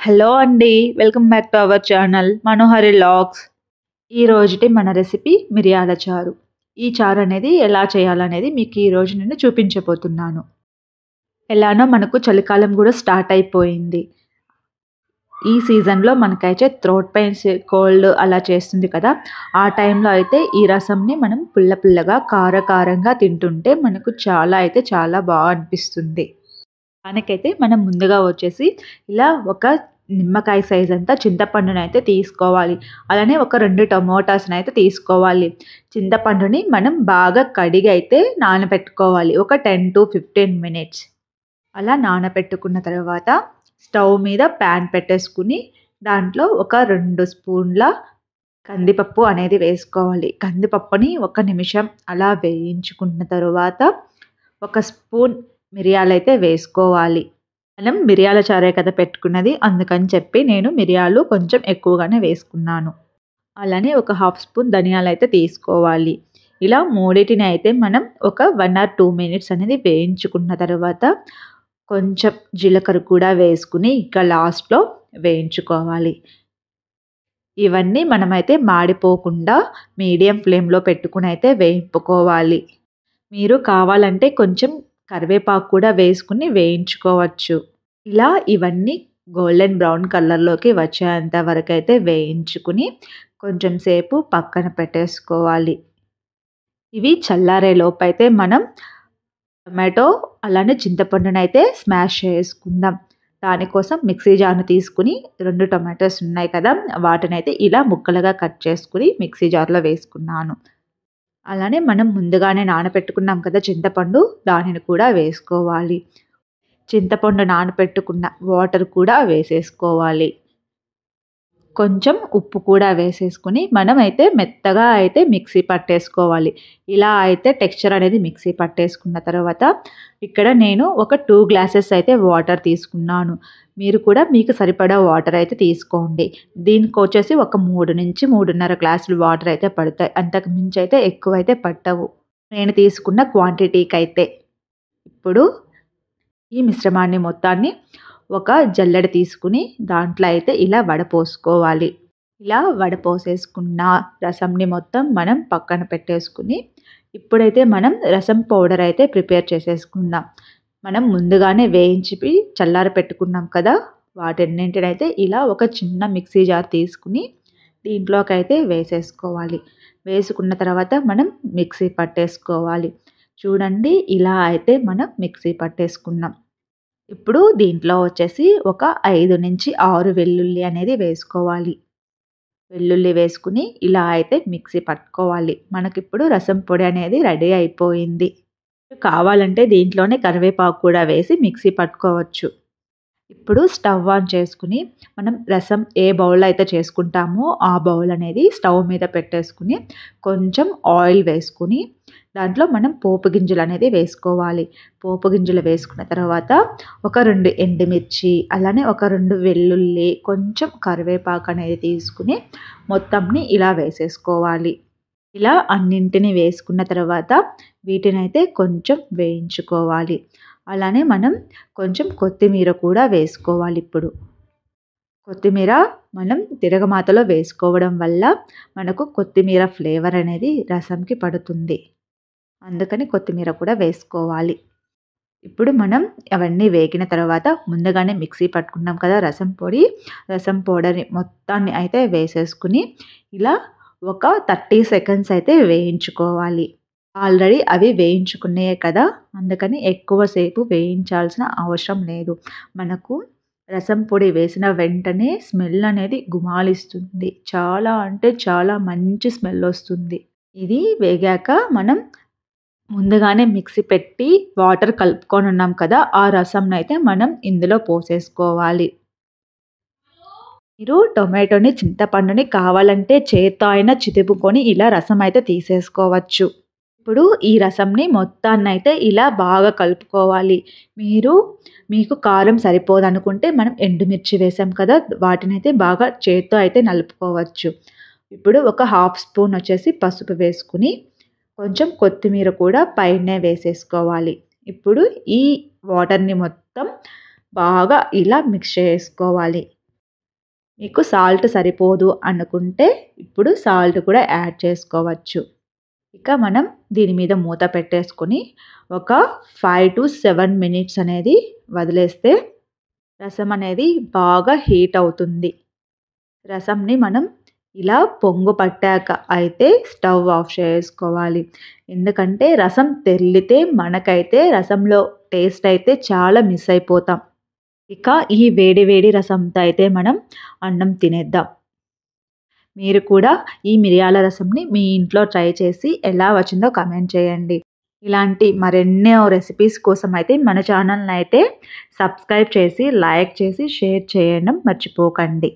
Hello అండి. Welcome back to our channel Manohari vlogs. ఈ రోజుటి మన రెసిపీ మిరియాల చారు. ఈ చారు అనేది ఎలా చేయాలనేది మీకు ఈరోజు నేను చూపించబోతున్నాను. ఎలానో మనకు చలికాలం కూడా స్టార్ట్ అయిపోయింది. ఈ సీజన్లో మనకైతే థ్రోట్ పెయిన్స్, కోల్డ్ అలా చేస్తుంది కదా. ఆ టైంలో అయితే ఈ రసంని మనం పుల్ల పుల్లగా కారంగా తింటుంటే మనకు చాలా బాగా అనిపిస్తుంది. దానికైతే మనం ముందుగా వచ్చేసి ఇలా ఒక నిమ్మకాయ సైజ్ అంతా చింతపండునైతే తీసుకోవాలి. అలానే ఒక 2 టమోటాస్‌నైతే తీసుకోవాలి. చింతపండుని మనం బాగా కడిగి అయితే నానబెట్టుకోవాలి. ఒక 10-15 మినిట్స్. అలా నానబెట్టుకున్న తర్వాత స్టవ్ మీద ప్యాన్ పెట్టేసుకుని దాంట్లో ఒక 2 స్పూన్ల కందిపప్పు అనేది వేసుకోవాలి. కందిపప్పుని ఒక నిమిషం అలా వేయించుకున్న తరువాత ఒక స్పూన్ మిరియాలైతే వేసుకోవాలి. మనం మిరియాల చారే కదా పెట్టుకున్నది, అందుకని చెప్పి నేను మిరియాలు కొంచెం ఎక్కువగానే వేసుకున్నాను. అలానే ఒక హాఫ్ స్పూన్ ధనియాలైతే తీసుకోవాలి. ఇలా మూడిటిని అయితే మనం ఒక 1 ఆర్ 2 మినిట్స్ అనేది వేయించుకున్న తర్వాత కొంచెం జీలకర్ర కూడా వేసుకుని ఇక లాస్ట్‌లో వేయించుకోవాలి. ఇవన్నీ మనమైతే మాడిపోకుండా మీడియం ఫ్లేమ్‌లో పెట్టుకుని అయితే వేయింపుకోవాలి. మీరు కావాలంటే కొంచెం కరివేపాకు కూడా వేసుకుని వేయించుకోవచ్చు. ఇలా ఇవన్నీ గోల్డెన్ బ్రౌన్ కలర్‌లోకి వచ్చేంత వరకైతే వేయించుకుని కొంచెం సేపు పక్కన పెట్టేసుకోవాలి. ఇవి చల్లారే లోపైతే మనం టొమాటో అలానే చింతపండునైతే స్మాష్ చేసుకుందాం. దానికోసం మిక్సీ జార్‌ని తీసుకుని 2 టొమాటోస్ ఉన్నాయి కదా, వాటినైతే ఇలా ముక్కలుగా కట్ చేసుకుని మిక్సీ జార్‌లో వేసుకున్నాను. అలానే మనం ముందుగానే నానబెట్టుకున్నాం కదా చింతపండు, దానిని కూడా వేసుకోవాలి. చింతపండు నానబెట్టుకున్న వాటర్ కూడా వేసేసుకోవాలి. కొంచెం ఉప్పు కూడా వేసేసుకుని మనమైతే మెత్తగా అయితే మిక్సీ పట్టేసుకోవాలి. ఇలా అయితే టెక్స్చర్ అనేది మిక్సీ పట్టేసుకున్న తర్వాత ఇక్కడ నేను ఒక 2 గ్లాసెస్ అయితే వాటర్ తీసుకున్నాను. మీరు కూడా మీకు సరిపడా వాటర్ అయితే తీసుకోండి. దీనికొచ్చేసి ఒక 3-3.5 గ్లాసులు వాటర్ అయితే పడతాయి. అంతకు మించి అయితే ఎక్కువైతే పట్టవు నేను తీసుకున్న క్వాంటిటీకైతే. ఇప్పుడు ఈ మిశ్రమాన్ని మొత్తాన్ని ఒక జల్లెడ తీసుకుని దాంట్లో అయితే ఇలా వడపోసుకోవాలి. ఇలా వడపోసేసుకున్న రసంని మొత్తం మనం పక్కన పెట్టేసుకుని ఇప్పుడైతే మనం రసం పౌడర్ అయితే ప్రిపేర్ చేసేసుకుందాం. మనం ముందుగానే వేయించి చల్లారి పెట్టుకున్నాం కదా, వాటన్నింటినైతే ఇలా ఒక చిన్న మిక్సీ జార్ తీసుకుని దీంట్లోకైతే వేసేసుకోవాలి. వేసుకున్న తర్వాత మనం మిక్సీ పట్టేసుకోవాలి. చూడండి, ఇలా అయితే మనం మిక్సీ పట్టేసుకున్నాం. ఇప్పుడు దీంట్లో వచ్చేసి ఒక 5-6 వెల్లుల్లి అనేది వేసుకోవాలి. వెల్లుల్లి వేసుకుని ఇలా అయితే మిక్సీ పట్టుకోవాలి. మనకిప్పుడు రసం పొడి అనేది రెడీ అయిపోయింది. కావాలంటే దీంట్లోనే కరివేపాకు కూడా వేసి మిక్సీ పట్టుకోవచ్చు. ఇప్పుడు స్టవ్ ఆన్ చేసుకుని మనం రసం ఏ బౌల్లో అయితే చేసుకుంటామో ఆ బౌల్ అనేది స్టవ్ మీద పెట్టేసుకుని కొంచెం ఆయిల్ వేసుకుని దాంట్లో మనం పోపు గింజలు అనేది వేసుకోవాలి. పోపు గింజలు వేసుకున్న తర్వాత ఒక 2 ఎండుమిర్చి, అలానే ఒక 2 వెల్లుల్లి, కొంచెం కరివేపాకు అనేది తీసుకుని మొత్తంని ఇలా వేసేసుకోవాలి. ఇలా అన్నింటిని వేసుకున్న తర్వాత వీటినైతే కొంచెం వేయించుకోవాలి. అలానే మనం కొంచెం కొత్తిమీర కూడా వేసుకోవాలి. ఇప్పుడు కొత్తిమీర మనం తిరగమాతలో వేసుకోవడం వల్ల మనకు కొత్తిమీర ఫ్లేవర్ అనేది రసంకి పడుతుంది. అందుకని కొత్తిమీర కూడా వేసుకోవాలి. ఇప్పుడు మనం అవన్నీ వేగిన తర్వాత ముందుగానే మిక్సీ పట్టుకున్నాం కదా రసం పొడి, రసం పౌడర్‌ని మొత్తాన్ని అయితే వేసేసుకుని ఇలా ఒక 30 సెకండ్స్ అయితే వేయించుకోవాలి. ఆల్రెడీ అవి వేయించుకున్నాయే కదా, అందుకని ఎక్కువ సేపు వేయించాల్సిన అవసరం లేదు. మనకు రసం పొడి వేసిన వెంటనే స్మెల్ అనేది గుమాలిస్తుంది. చాలా అంటే చాలా మంచి స్మెల్ వస్తుంది. ఇది వేగాక మనం ముందుగానే మిక్సీ పెట్టి వాటర్ కలుపుకొని ఉన్నాం కదా, ఆ రసంనైతే మనం ఇందులో పోసేసుకోవాలి. మీరు టొమాటోని, చింతపండుని కావాలంటే చేత్తో అయినా చితుపుకొని ఇలా రసం అయితే తీసేసుకోవచ్చు. ఇప్పుడు ఈ రసంని మొత్తాన్నైతే ఇలా బాగా కలుపుకోవాలి. మీకు కారం సరిపోదనుకుంటే మనం ఎండుమిర్చి వేసాం కదా, వాటినైతే బాగా చేత్తో అయితే నలుపుకోవచ్చు. ఇప్పుడు ఒక హాఫ్ స్పూన్ వచ్చేసి పసుపు వేసుకుని కొంచెం కొత్తిమీర కూడా పైనే వేసేసుకోవాలి. ఇప్పుడు ఈ వాటర్‌ని మొత్తం బాగా ఇలా మిక్స్ చేసుకోవాలి. మీకు సాల్ట్ సరిపోదు అనుకుంటే ఇప్పుడు సాల్ట్ కూడా యాడ్ చేసుకోవచ్చు. ఇక మనం దీని మీద మూత పెట్టేసుకొని ఒక 5 to 7 మినిట్స్ అనేది వదిలేస్తే రసం అనేది బాగా హీట్ అవుతుంది. రసంని మనం ఇలా పొంగు పట్టాక అయితే స్టవ్ ఆఫ్ చేసుకోవాలి. ఎందుకంటే రసం తెల్లితే మనకైతే రసంలో టేస్ట్ అయితే చాలా మిస్ అయిపోతాం. ఇక ఈ వేడి వేడి రసంతో అయితే మనం అన్నం తినేద్దాం. మీరు కూడా ఈ మిరియాల రసంని మీ ఇంట్లో ట్రై చేసి ఎలా వచ్చిందో కామెంట్ చేయండి. ఇలాంటి మరెన్నో రెసిపీస్ కోసం అయితే మన ఛానల్ని అయితే సబ్స్క్రైబ్ చేసి, లైక్ చేసి, షేర్ చేయడం మర్చిపోకండి.